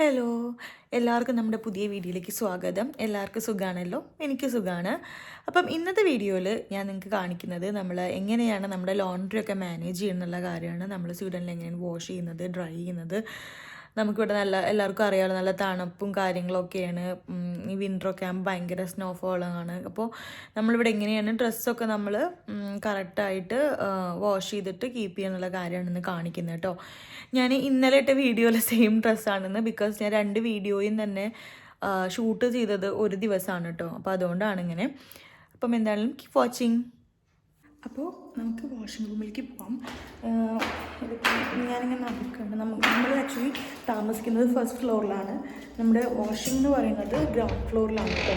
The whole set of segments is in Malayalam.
ഹലോ, എല്ലാവർക്കും നമ്മുടെ പുതിയ വീഡിയോയിലേക്ക് സ്വാഗതം. എല്ലാവർക്കും സുഖമാണല്ലോ? എനിക്ക് സുഖമാണ്. അപ്പം ഇന്നത്തെ വീഡിയോയിൽ ഞാൻ നിങ്ങൾക്ക് കാണിക്കുന്നത് നമ്മൾ എങ്ങനെയാണ് നമ്മുടെ ലോണ്ട്രി ഒക്കെ മാനേജ് ചെയ്യുന്നുള്ള കാര്യമാണ്. നമ്മൾ സ്വീഡനിൽ എങ്ങനെയാണ് വാഷ് ചെയ്യുന്നത്, ഡ്രൈ ചെയ്യുന്നത്. നമുക്കിവിടെ എല്ലാവർക്കും അറിയാമല്ലോ, നല്ല തണുപ്പും കാര്യങ്ങളൊക്കെയാണ്. ഈ വിൻ്ററൊക്കെ ആകുമ്പോൾ ഭയങ്കര സ്നോഫോളാണ്. അപ്പോൾ നമ്മളിവിടെ എങ്ങനെയാണ് ഡ്രസ്സൊക്കെ നമ്മൾ കറക്റ്റായിട്ട് വാഷ് ചെയ്തിട്ട് കീപ്പ് ചെയ്യാന്നുള്ള കാര്യമാണ് ഇന്ന് കാണിക്കുന്നത് കേട്ടോ. ഞാൻ ഇന്നലെ ഇട്ട വീഡിയോയിൽ സെയിം ഡ്രസ്സാണെന്ന്, ബിക്കോസ് ഞാൻ 2 വീഡിയോയും തന്നെ ഷൂട്ട് ചെയ്തത് ഒരു ദിവസമാണ് കേട്ടോ. അപ്പോൾ അതുകൊണ്ടാണ് ഇങ്ങനെ. അപ്പം എന്തായാലും കീപ് വാച്ചിങ്. അപ്പോൾ നമുക്ക് വാഷിംഗ് റൂമിലേക്ക് പോകാം. ഞാനിങ്ങനെ നടക്കുകയാണ്. നമ്മൾ ആക്ച്വലി താമസിക്കുന്നത് ഫസ്റ്റ് ഫ്ലോറിലാണ്. നമ്മുടെ വാഷിംഗ് എന്ന് പറയുന്നത് ഗ്രൗണ്ട് ഫ്ലോറിലാണ് കേട്ടോ.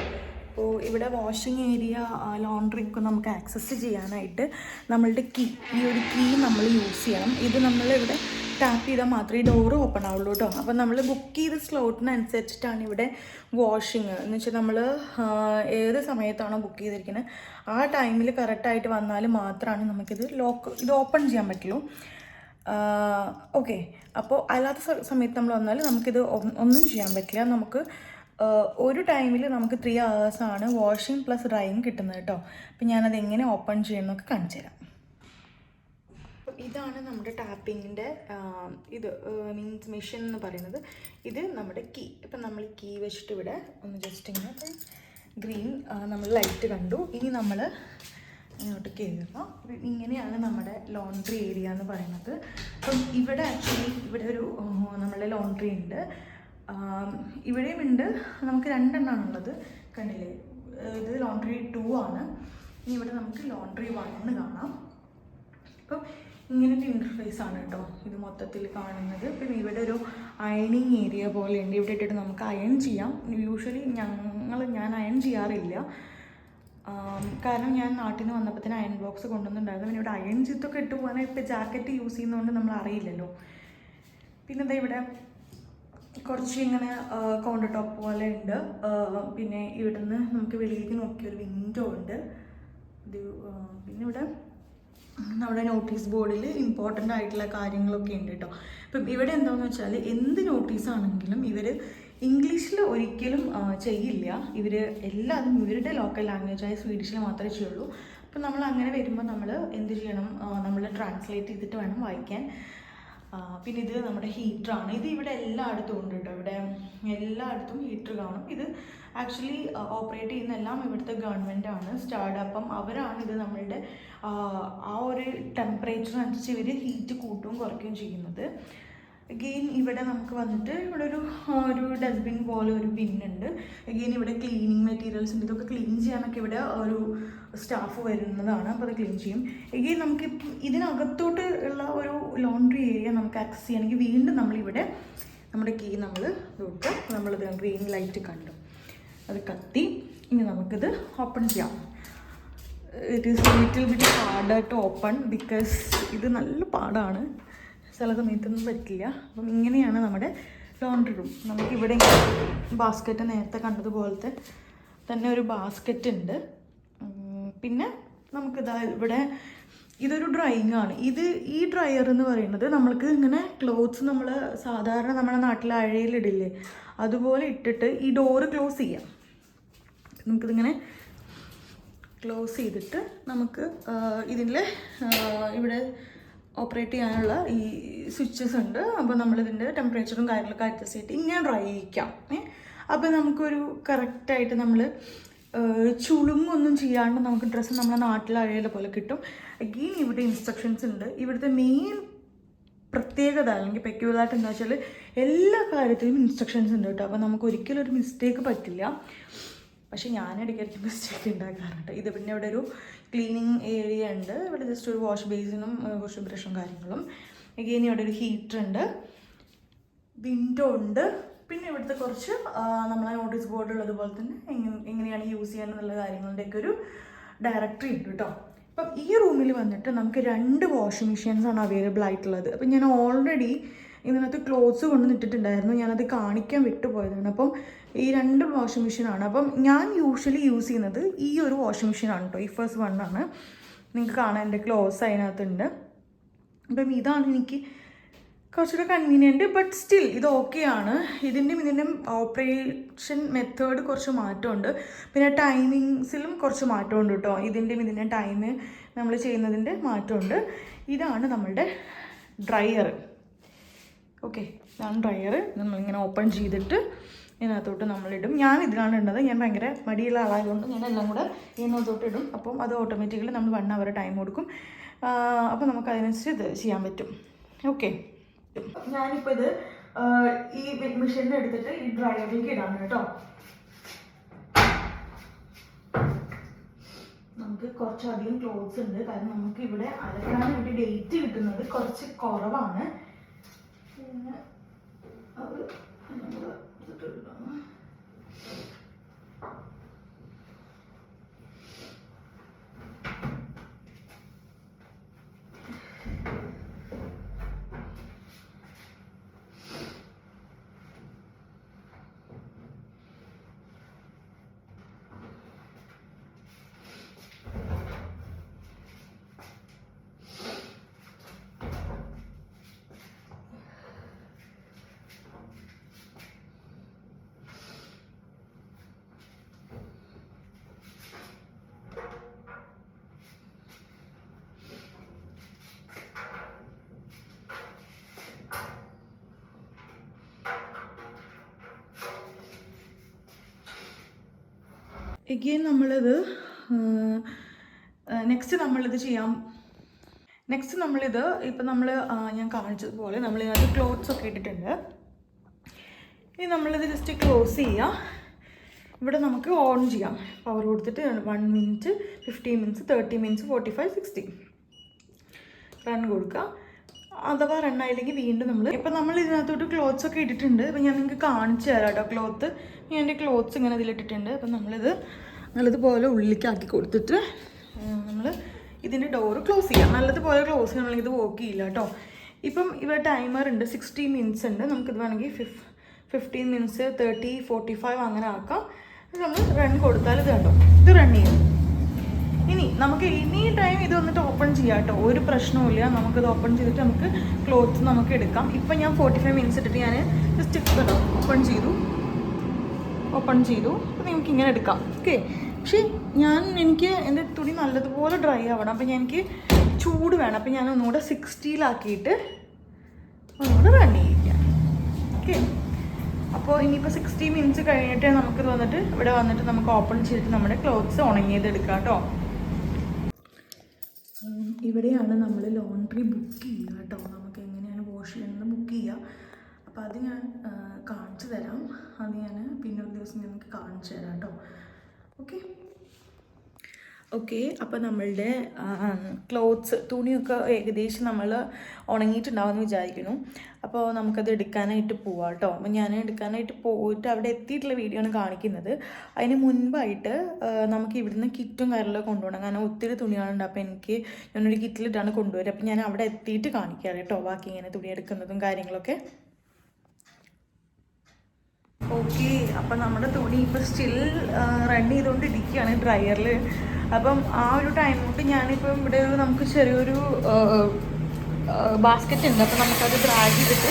അപ്പോൾ ഇവിടെ വാഷിംഗ് ഏരിയ, ലോണ്ട്രി ഒക്കെ നമുക്ക് ആക്സസ് ചെയ്യാനായിട്ട് നമ്മളുടെ ഈ ഒരു കീ നമ്മൾ യൂസ് ചെയ്യണം. ഇത് നമ്മളിവിടെ ടാപ്പ് ചെയ്താൽ മാത്രമേ ഈ ഡോറ് ഓപ്പൺ ആവുള്ളൂ കേട്ടോ. അപ്പോൾ നമ്മൾ ബുക്ക് ചെയ്ത സ്ലോട്ടിനനുസരിച്ചിട്ടാണ് ഇവിടെ വാഷിങ് എന്ന് വെച്ചാൽ നമ്മൾ ഏത് സമയത്താണോ ബുക്ക് ചെയ്തിരിക്കുന്നത് ആ ടൈമിൽ കറക്റ്റായിട്ട് വന്നാൽ മാത്രമാണ് നമുക്കിത് ഇത് ഓപ്പൺ ചെയ്യാൻ പറ്റുള്ളൂ. ഓക്കെ, അപ്പോൾ അല്ലാത്ത സമയത്ത് നമ്മൾ വന്നാൽ നമുക്കിത് ഒന്നും ചെയ്യാൻ പറ്റില്ല. നമുക്ക് ഒരു ടൈമിൽ നമുക്ക് 3 hours വാഷിംഗ് പ്ലസ് ഡ്രൈയിങ് കിട്ടുന്നത് കേട്ടോ. അപ്പം ഞാനത് എങ്ങനെ ഓപ്പൺ ചെയ്യുന്നതൊക്കെ കാണിച്ചു തരാം. ഇതാണ് നമ്മുടെ ടാപ്പിങ്ങിൻ്റെ ഇത് മീൻസ് മെഷീൻ എന്ന് പറയുന്നത്. ഇത് നമ്മുടെ കീ. ഇപ്പം നമ്മൾ കീ വെച്ചിട്ട് ഇവിടെ ഒന്ന് ജസ്റ്റ് ഇങ്ങനെ ഗ്രീൻ നമ്മൾ ലൈറ്റ് കണ്ടു. ഇനി നമ്മൾ ഇങ്ങോട്ട് കയറുക. ഇങ്ങനെയാണ് നമ്മുടെ ലോണ്ട്രി ഏരിയ എന്ന് പറയുന്നത്. അപ്പം ഇവിടെ ആക്ച്വലി ഇവിടെ ഒരു നമ്മളുടെ ലോണ്ട്രി ഉണ്ട്, ഇവിടെയും ഉണ്ട്. നമുക്ക് 2 എണ്ണമാണുള്ളത്, കണ്ടില്ലേ? ഇത് ലോണ്ട്രി 2 ആണ്. ഇനി ഇവിടെ നമുക്ക് ലോണ്ട്രി 1 കാണാം. അപ്പം ഇങ്ങനത്തെ ഇൻ്റർഫേസ് ആണ് കേട്ടോ ഇത് മൊത്തത്തിൽ കാണുന്നത്. പിന്നെ ഇവിടെ ഒരു അയണിങ് ഏരിയ പോലെ ഉണ്ട്. ഇവിടെ ഇട്ടിട്ട് നമുക്ക് അയൺ ചെയ്യാം. യൂഷ്വലി ഞാൻ അയൺ ചെയ്യാറില്ല, കാരണം ഞാൻ നാട്ടിൽ നിന്ന് വന്നപ്പോൾ തന്നെ അയൺ ബോക്സ് കൊണ്ടുവന്നിട്ടുണ്ടായിരുന്നു. പിന്നെ ഇവിടെ അയൺ ചെയ്തൊക്കെ ഇട്ട് പോകാനായി ഇപ്പോൾ ജാക്കറ്റ് യൂസ് ചെയ്യുന്നതുകൊണ്ട് നമ്മൾ അറിയില്ലല്ലോ. പിന്നെ എന്താ ഇവിടെ കുറച്ച് ഇങ്ങനെ കൗണ്ടർ ടോപ്പ് പോലെ ഉണ്ട്. പിന്നെ ഇവിടുന്ന് നമുക്ക് വെളിയിലേക്ക് നോക്കിയൊരു വിൻഡോ ഉണ്ട്. പിന്നെ ഇവിടെ നമ്മുടെ നോട്ടീസ് ബോർഡിൽ ഇമ്പോർട്ടൻ്റ് ആയിട്ടുള്ള കാര്യങ്ങളൊക്കെ ഉണ്ട് കേട്ടോ. ഇപ്പം ഇവിടെ എന്താണെന്ന് വെച്ചാൽ എന്ത് നോട്ടീസാണെങ്കിലും ഇവർ ഇംഗ്ലീഷിൽ ഒരിക്കലും ചെയ്യില്ല. ഇവർ എല്ലാതും ഇവരുടെ ലോക്കൽ ലാംഗ്വേജായ സ്വീഡിഷിൽ മാത്രമേ ചെയ്യുള്ളൂ. അപ്പം നമ്മൾ അങ്ങനെ വരുമ്പോൾ നമ്മൾ എന്ത് ചെയ്യണം, നമ്മൾ ട്രാൻസ്ലേറ്റ് ചെയ്തിട്ട് വേണം വായിക്കാൻ. പിന്നെ ഇത് നമ്മുടെ ഹീറ്ററാണ്. ഇത് ഇവിടെ എല്ലായിടത്തും ഉണ്ട് കേട്ടോ. ഇവിടെ എല്ലായിടത്തും ഹീറ്റർ കാണും. ഇത് ആക്ച്വലി ഓപ്പറേറ്റ് ചെയ്യുന്ന എല്ലാം ഇവിടുത്തെ ഗവൺമെൻറ്റാണ്, സ്റ്റാർട്ടപ്പം അവരാണ് ഇത് നമ്മളുടെ ആ ഒരു ടെമ്പറേച്ചറിനനുസരിച്ച് ഇവർ ഹീറ്റ് കൂട്ടുകയും കുറയ്ക്കുകയും ചെയ്യുന്നത്. അഗെയിൻ ഇവിടെ നമുക്ക് വന്നിട്ട് ഇവിടെ ഒരു ഡസ്റ്റ്ബിൻ പോലെ ഒരു ബിന്നുണ്ട്. അഗെയിൻ ഇവിടെ ക്ലീനിങ് മെറ്റീരിയൽസ് ഉണ്ട്. ഇതൊക്കെ ക്ലീൻ ചെയ്യാനൊക്കെ ഇവിടെ ഒരു സ്റ്റാഫ് വരുന്നതാണ്, അപ്പോൾ അത് ക്ലീൻ ചെയ്യും. അഗെയിൻ നമുക്ക് ഇതിനകത്തോട്ട് ഉള്ള ഒരു ലോണ്ട്രി ഏരിയ നമുക്ക് ആക്സസ് ചെയ്യണമെങ്കിൽ വീണ്ടും നമ്മളിവിടെ നമ്മുടെ കീ നമ്മൾ തൊട്ട് നമ്മളിത് ഗ്രീൻ ലൈറ്റ് കണ്ടു, അത് കത്തി. ഇനി നമുക്കിത് ഓപ്പൺ ചെയ്യാം. It is little bit hard to open, because ഇത് നല്ല പാടാണ്, ചില സമയത്തൊന്നും പറ്റില്ല. അപ്പം ഇങ്ങനെയാണ് നമ്മുടെ ലോണ്ട്രി റൂം. നമുക്കിവിടെ ബാസ്ക്കറ്റ് നേരത്തെ കണ്ടതുപോലത്തെ തന്നെ ഒരു ബാസ്ക്കറ്റ് ഉണ്ട്. പിന്നെ നമുക്കിതാ ഇവിടെ ഇതൊരു ഡ്രൈയിങ് ആണ്. ഈ ഡ്രയർ എന്ന് പറയുന്നത് നമ്മൾക്ക് ഇങ്ങനെ ക്ലോത്ത്സ് നമ്മൾ സാധാരണ നമ്മുടെ നാട്ടിൽ അഴയിലിടില്ലേ അതുപോലെ ഇട്ടിട്ട് ഈ ഡോറ് ക്ലോസ് ചെയ്യാം. നമുക്കിതിങ്ങനെ ക്ലോസ് ചെയ്തിട്ട് നമുക്ക് ഇതിൽ ഇവിടെ ഓപ്പറേറ്റ് ചെയ്യാനുള്ള ഈ സ്വിച്ചസ് ഉണ്ട്. അപ്പോൾ നമ്മളിതിൻ്റെ ടെമ്പറേച്ചറും കാര്യങ്ങളൊക്കെ അഡ്ജസ്റ്റ് ചെയ്തിട്ട് ഇങ്ങനെ ഡ്രൈ ചെയ്യിക്കാം. അപ്പോൾ നമുക്കൊരു കറക്റ്റായിട്ട് നമ്മൾ ചുളുങ്ങൊന്നും ചെയ്യാണ്ട് നമുക്ക് ഡ്രസ്സ് നമ്മളെ നാട്ടിൽ അഴയിലെ പോലെ കിട്ടും. അഗെയിൻ ഇവിടെ ഇൻസ്ട്രക്ഷൻസ് ഉണ്ട്. ഇവിടുത്തെ മെയിൻ പ്രത്യേകത അല്ലെങ്കിൽ പെക്യുലറായിട്ട് എന്താ വെച്ചാൽ എല്ലാ കാര്യത്തിലും ഇൻസ്ട്രക്ഷൻസ് ഉണ്ട് കേട്ടോ. അപ്പോൾ നമുക്ക് ഒരിക്കലും ഒരു മിസ്റ്റേക്ക് പറ്റില്ല. പക്ഷെ ഞാൻ ഇടയ്ക്കിടയ്ക്ക് മിസ്റ്റേക്ക് ഉണ്ടാക്കാറുണ്ട്. ഇത് പിന്നെ ഇവിടെ ഒരു ക്ലീനിങ് ഏരിയ ഉണ്ട്. ഇവിടെ ജസ്റ്റ് ഒരു വാഷ് ബേസിനും കുറച്ച് ബ്രഷും കാര്യങ്ങളും. അഗെയിൻ ഇവിടെ ഒരു ഹീറ്റർ ഉണ്ട്, വിൻഡോ ഉണ്ട്. പിന്നെ ഇവിടുത്തെ കുറച്ച് നമ്മളെ നോട്ടീസ് ബോർഡ് ഉള്ളതുപോലെ തന്നെ എങ്ങനെയാണ് യൂസ് ചെയ്യാനെന്നുള്ള കാര്യങ്ങളുടെയൊക്കെ ഒരു ഡയറക്ടറി ഉണ്ട് കേട്ടോ. അപ്പം ഈ റൂമിൽ വന്നിട്ട് നമുക്ക് 2 വാഷിംഗ് മെഷീൻസാണ് അവൈലബിൾ ആയിട്ടുള്ളത്. അപ്പം ഞാൻ ഓൾറെഡി ഇതിനകത്ത് ക്ലോത്ത്സ് കൊണ്ടുവന്നിട്ടുണ്ടായിരുന്നു, ഞാനത് കാണിക്കാൻ വിട്ടുപോയതാണ്. അപ്പം ഈ 2 വാഷിംഗ് മെഷീനാണ്. അപ്പം ഞാൻ യൂഷ്വലി യൂസ് ചെയ്യുന്നത് ഈ ഒരു വാഷിംഗ് മെഷീനാണ് കേട്ടോ. ഈ ഫസ്റ്റ് 1 ആണ്. നിങ്ങൾക്ക് കാണാൻ എൻ്റെ ക്ലോത്ത്സ് അതിനകത്തുണ്ട്. അപ്പം ഇതാണ് എനിക്ക് കുറച്ചുകൂടെ കൺവീനിയൻറ്റ്. ബട്ട് സ്റ്റിൽ ഇത് ഓക്കെയാണ്. ഇതിൻ്റെയും ഓപ്പറേഷൻ മെത്തേഡ് കുറച്ച് മാറ്റമുണ്ട്. പിന്നെ ടൈമിങ്സിലും കുറച്ച് മാറ്റമുണ്ട് കേട്ടോ. ഇതിൻ്റെയും ടൈം നമ്മൾ ചെയ്യുന്നതിൻ്റെ മാറ്റമുണ്ട്. ഇതാണ് നമ്മളുടെ ഡ്രയർ. ഓക്കെ, ഇതാണ് ഡ്രയർ. നമ്മളിങ്ങനെ ഓപ്പൺ ചെയ്തിട്ട് ഇതിനകത്തോട്ട് നമ്മളിടും. ഞാൻ ഇതിലാണ് ഇടുന്നത്. ഞാൻ ഭയങ്കര മടിയുള്ള ആളായതുകൊണ്ട് ഞാൻ എല്ലാം കൂടെ ഇതിനകത്തോട്ട് ഇടും. അപ്പം അത് ഓട്ടോമാറ്റിക്കലി നമ്മൾ 1 hour ടൈം കൊടുക്കും. അപ്പോൾ നമുക്ക് അതിനനുസരിച്ച് ഇത് ചെയ്യാൻ പറ്റും. ഓക്കെ, ഞാനിപ്പോൾ ഇത് ഈ മെഷീനിൽ എടുത്തിട്ട് ഈ ഡ്രയറിലേക്ക് ഇടാണ് കേട്ടോ. നമുക്ക് കുറച്ചധികം ക്ലോത്ത്സ് ഉണ്ട്. കാരണം നമുക്ക് ഇവിടെ അലക്കാൻ വേണ്ടി ഡേറ്റ് കിട്ടുന്നത് കുറച്ച് കുറവാണ്. പിന്നെ അത് എഗെയിൻ നമ്മളിത് നെക്സ്റ്റ് നമ്മളിത് ഇപ്പം ഞാൻ കാണിച്ചതുപോലെ നമ്മളിതിനകത്ത് ക്ലോത്ത്സ് ഒക്കെ ഇട്ടിട്ടുണ്ട്. ഇനി നമ്മളിത് ജസ്റ്റ് ക്ലോസ് ചെയ്യുക. ഇവിടെ നമുക്ക് ഓൺ ചെയ്യാം. പവർ കൊടുത്തിട്ട് 1 minute, 15 minutes, 30 minutes, 45, 60 റൺ കൊടുക്കുക. അഥവാ റണ്ണായില്ലെങ്കിൽ വീണ്ടും നമ്മൾ ഇതിനകത്തോട്ട് ക്ലോത്ത്സ് ഒക്കെ ഇട്ടിട്ടുണ്ട്. അപ്പം ഞാൻ നിങ്ങൾക്ക് കാണിച്ചു തരാം കേട്ടോ. ക്ലോത്ത് ഞാൻ എൻ്റെ ക്ലോത്ത്സ് ഇങ്ങനെ ഇതിലിട്ടിട്ടുണ്ട്. അപ്പം നല്ലതുപോലെ ഉള്ളിലേക്കാക്കി കൊടുത്തിട്ട് നമ്മൾ ഇതിൻ്റെ ഡോറ് ക്ലോസ് ചെയ്യാം. നല്ലതുപോലെ ക്ലോസ് ചെയ്യണമെങ്കിൽ ഇത് വർക്ക് ചെയ്യില്ല കേട്ടോ. ഇപ്പം ഇവിടെ ടൈമർ ഉണ്ട്, 60 minutes ഉണ്ട്. നമുക്കിത് വേണമെങ്കിൽ 15 minutes, 30, 45 അങ്ങനെ ആക്കാം. നമ്മൾ റൺ കൊടുത്താൽ ഇത് കേട്ടോ, ഇത് റൺ ചെയ്യും. ഇനി നമുക്ക് എനി ടൈം ഇത് വന്നിട്ട് ഓപ്പൺ ചെയ്യാം കേട്ടോ, ഒരു പ്രശ്നവുമില്ല. നമുക്കിത് ഓപ്പൺ ചെയ്തിട്ട് നമുക്ക് ക്ലോത്ത് നമുക്ക് എടുക്കാം. ഇപ്പം ഞാൻ 45 minutes ഇട്ടിട്ട് ഞാൻ ജസ്റ്റ് കേട്ടോ ഓപ്പൺ ചെയ്തു. അപ്പം നമുക്ക് ഇങ്ങനെ എടുക്കാം. ഓക്കെ, പക്ഷേ എനിക്ക് എൻ്റെ തുണി നല്ലതുപോലെ ഡ്രൈ ആവണം. അപ്പം എനിക്ക് ചൂട് വേണം. അപ്പം ഞാൻ ഒന്നുകൂടെ 60-ലാക്കിയിട്ട് ഒന്നുകൂടെ റൺ ചെയ്യിക്കാം. ഓക്കെ, അപ്പോൾ ഇനിയിപ്പോൾ 60 minutes കഴിഞ്ഞിട്ട് നമുക്കിത് വന്നിട്ട് ഇവിടെ വന്നിട്ട് നമുക്ക് ഓപ്പൺ ചെയ്തിട്ട് നമ്മുടെ ക്ലോത്ത്സ് ഉണങ്ങിയത് എടുക്കാം കേട്ടോ. ഇവിടെയാണ് നമ്മൾ ലോണ്ട്രി ബുക്ക് ചെയ്യുക കേട്ടോ. നമുക്ക് എങ്ങനെയാണ് വാഷ് ചെയ്യുന്നത് ബുക്ക് ചെയ്യുക. അപ്പോൾ അത് ഞാൻ കാണിച്ചു തരാം. അത് ഞാൻ പിന്നെ ഒരു ദിവസം നമുക്ക് കാണിച്ചു തരാം കേട്ടോ. ഓക്കെ, അപ്പോൾ നമ്മളുടെ ക്ലോത്ത്സ് തുണിയൊക്കെ ഏകദേശം നമ്മൾ ഉണങ്ങിയിട്ടുണ്ടാവുമെന്ന് വിചാരിക്കുന്നു. അപ്പോൾ നമുക്കത് എടുക്കാനായിട്ട് പോവാം കേട്ടോ. അപ്പോൾ ഞാൻ എടുക്കാനായിട്ട് പോയിട്ട് അവിടെ എത്തിയിട്ടുള്ള വീഡിയോ ആണ് കാണിക്കുന്നത്. അതിന് മുൻപായിട്ട് നമുക്ക് ഇവിടുന്ന് കിറ്റും കാര്യങ്ങളൊക്കെ കൊണ്ടുപോകണം. കാരണം ഒത്തിരി തുണികളുണ്ട്. അപ്പോൾ ഞാനൊരു കിറ്റിലിട്ടാണ് കൊണ്ടുവരിക. അപ്പോൾ ഞാൻ അവിടെ എത്തിയിട്ട് കാണിക്കാം കേട്ടോ ബാക്കി ഇങ്ങനെ തുണി എടുക്കുന്നതും കാര്യങ്ങളൊക്കെ. ഓക്കെ, അപ്പം നമ്മുടെ തുണി ഇപ്പോൾ സ്റ്റിൽ റൺ ചെയ്തുകൊണ്ടിരിക്കുകയാണ് ഡ്രയറിൽ. അപ്പം ആ ഒരു ടൈം തൊട്ട് ഞാനിപ്പം ഇവിടെ നമുക്ക് ചെറിയൊരു ബാസ്ക്കറ്റ് ഉണ്ട്. അപ്പം നമുക്കത് ഡ്രാഗ് ചെയ്തിട്ട്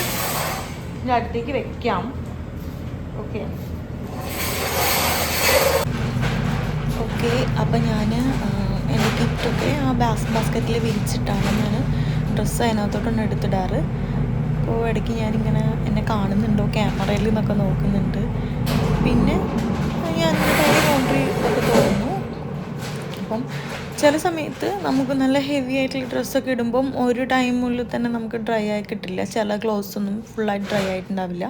ഇതിൻ്റെ അടുത്തേക്ക് വെക്കാം. ഓക്കെ, അപ്പം ഞാൻ എൻ്റെ കിറ്റൊക്കെ ആ ബാസ്ക്കറ്റിൽ വിരിച്ചിട്ടാണ് ഞാൻ ഡ്രസ്സ് അതിനകത്തോട്ടാണ് എടുത്തിടാറ്. അപ്പോൾ ഇടയ്ക്ക് ഞാനിങ്ങനെ എന്നെ കാണുന്നുണ്ടോ ക്യാമറയിൽ നിന്നൊക്കെ നോക്കുന്നുണ്ട്. പിന്നെ ഞാൻ ലോണ്ട്രി ഒക്കെ തോന്നുന്നു. അപ്പം ചില സമയത്ത് നമുക്ക് നല്ല ഹെവി ആയിട്ടുള്ള ഡ്രസ്സൊക്കെ ഇടുമ്പം ഒരു ടൈമുള്ളിൽ തന്നെ നമുക്ക് ഡ്രൈ ആയി കിട്ടില്ല. ചില ക്ലോത്ത്സ് ഒന്നും ഫുള്ളായിട്ട് ഡ്രൈ ആയിട്ടുണ്ടാവില്ല.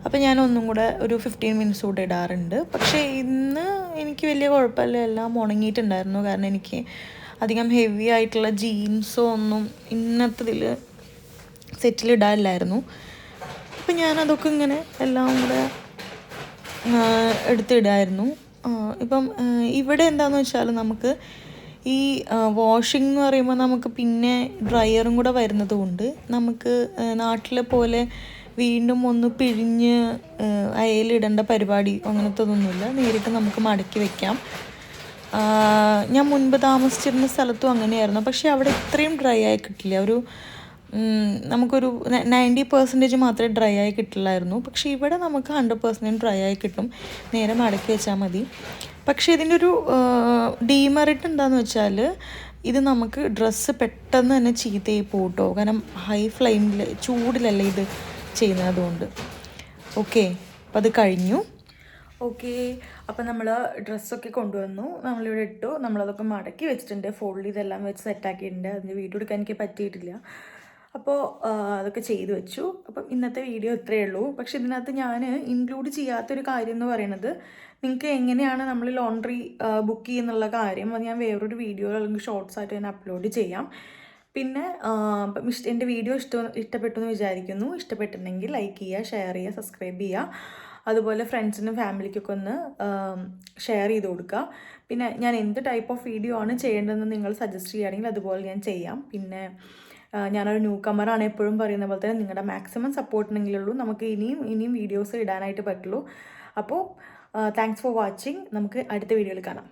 അപ്പോൾ ഞാൻ ഒന്നും കൂടെ ഒരു 15 minutes കൂടെ ഇടാറുണ്ട്. പക്ഷേ ഇന്ന് എനിക്ക് വലിയ കുഴപ്പമില്ല, എല്ലാം ഉണങ്ങിയിട്ടുണ്ടായിരുന്നു. കാരണം എനിക്ക് അധികം ഹെവി ആയിട്ടുള്ള ജീൻസോ ഒന്നും ഇന്നത്തതിൽ സെറ്റിലിടാനില്ലായിരുന്നു. അപ്പം ഞാനതൊക്കെ ഇങ്ങനെ എല്ലാം കൂടെ എടുത്തിടായിരുന്നു. ഇപ്പം ഇവിടെ എന്താണെന്ന് വെച്ചാൽ നമുക്ക് ഈ വാഷിംഗ് എന്ന് പറയുമ്പോൾ നമുക്ക് പിന്നെ ഡ്രയറും കൂടെ വരുന്നത് കൊണ്ട് നമുക്ക് നാട്ടിലെ പോലെ വീണ്ടും ഒന്ന് പിഴിഞ്ഞ് അയലിടേണ്ട പരിപാടി അങ്ങനത്തതൊന്നുമില്ല. നേരിട്ട് നമുക്ക് മടക്കി വയ്ക്കാം. ഞാൻ മുൻപ് താമസിച്ചിരുന്ന സ്ഥലത്തും അങ്ങനെയായിരുന്നു. പക്ഷേ അവിടെ ഇത്രയും ഡ്രൈ ആയി കിട്ടില്ല. നമുക്കൊരു 90% മാത്രമേ ഡ്രൈ ആയി കിട്ടില്ലായിരുന്നു. പക്ഷേ ഇവിടെ നമുക്ക് 100% ഡ്രൈ ആയി കിട്ടും. നേരെ മടക്കി വെച്ചാൽ മതി. പക്ഷേ ഇതിൻ്റെ ഒരു ഡീമെറിറ്റ് എന്താണെന്ന് വെച്ചാൽ ഇത് നമുക്ക് ഡ്രസ്സ് പെട്ടെന്ന് തന്നെ ചീത്തയായി പോട്ടോ. കാരണം ഹൈ ഫ്ലെയിമിൽ ചൂടിലല്ലേ ഇത് ചെയ്യുന്നത്, അതുകൊണ്ട്. ഓക്കെ, അപ്പോൾ അത് കഴിഞ്ഞു. ഓക്കെ, അപ്പോൾ നമ്മൾ ഡ്രസ്സൊക്കെ കൊണ്ടുവന്നു, നമ്മളിവിടെ ഇട്ടു, നമ്മളതൊക്കെ മടക്കി വെച്ചിട്ടുണ്ട്, ഫോൾഡ് ചെയ്തെല്ലാം വെച്ച് സെറ്റാക്കിയിട്ടുണ്ട്. അതിൻ്റെ വീഡിയോ എടുക്കാൻ എനിക്ക് പറ്റിയിട്ടില്ല. അപ്പോൾ അതൊക്കെ ചെയ്തു വെച്ചു. അപ്പം ഇന്നത്തെ വീഡിയോ ഇത്രയേ ഉള്ളൂ. പക്ഷേ ഇതിനകത്ത് ഞാൻ ഇൻക്ലൂഡ് ചെയ്യാത്തൊരു കാര്യം എന്ന് പറയുന്നത്, നിങ്ങൾക്ക് എങ്ങനെയാണ് നമ്മൾ ലോണ്ട്രി ബുക്ക് ചെയ്യുന്നുള്ള കാര്യം അത് ഞാൻ വേറൊരു വീഡിയോ അല്ലെങ്കിൽ ഷോർട്സ് ആയിട്ട് ഞാൻ അപ്ലോഡ് ചെയ്യാം. പിന്നെ എൻ്റെ വീഡിയോ ഇഷ്ടപ്പെട്ടു എന്ന് വിചാരിക്കുന്നു. ഇഷ്ടപ്പെട്ടിട്ടുണ്ടെങ്കിൽ ലൈക്ക് ചെയ്യുക, ഷെയർ ചെയ്യുക, സബ്സ്ക്രൈബ് ചെയ്യുക. അതുപോലെ ഫ്രണ്ട്സിനും ഫാമിലിക്കൊക്കെ ഒന്ന് ഷെയർ ചെയ്ത് കൊടുക്കുക. പിന്നെ ഞാൻ എന്ത് ടൈപ്പ് ഓഫ് വീഡിയോ ആണ് ചെയ്യേണ്ടതെന്ന് നിങ്ങൾ സജസ്റ്റ് ചെയ്യുകയാണെങ്കിൽ അതുപോലെ ഞാൻ ചെയ്യാം. പിന്നെ ഞാനൊരു ന്യൂ കമ്മറാണ്, എപ്പോഴും പറയുന്ന പോലെ തന്നെ നിങ്ങളുടെ മാക്സിമം സപ്പോർട്ട് ഉണ്ടെങ്കിലുള്ളൂ നമുക്ക് ഇനിയും വീഡിയോസ് ഇടാനായിട്ട് പറ്റുള്ളൂ. അപ്പോൾ താങ്ക്സ് ഫോർ വാച്ചിങ്. നമുക്ക് അടുത്ത വീഡിയോയിൽ കാണാം.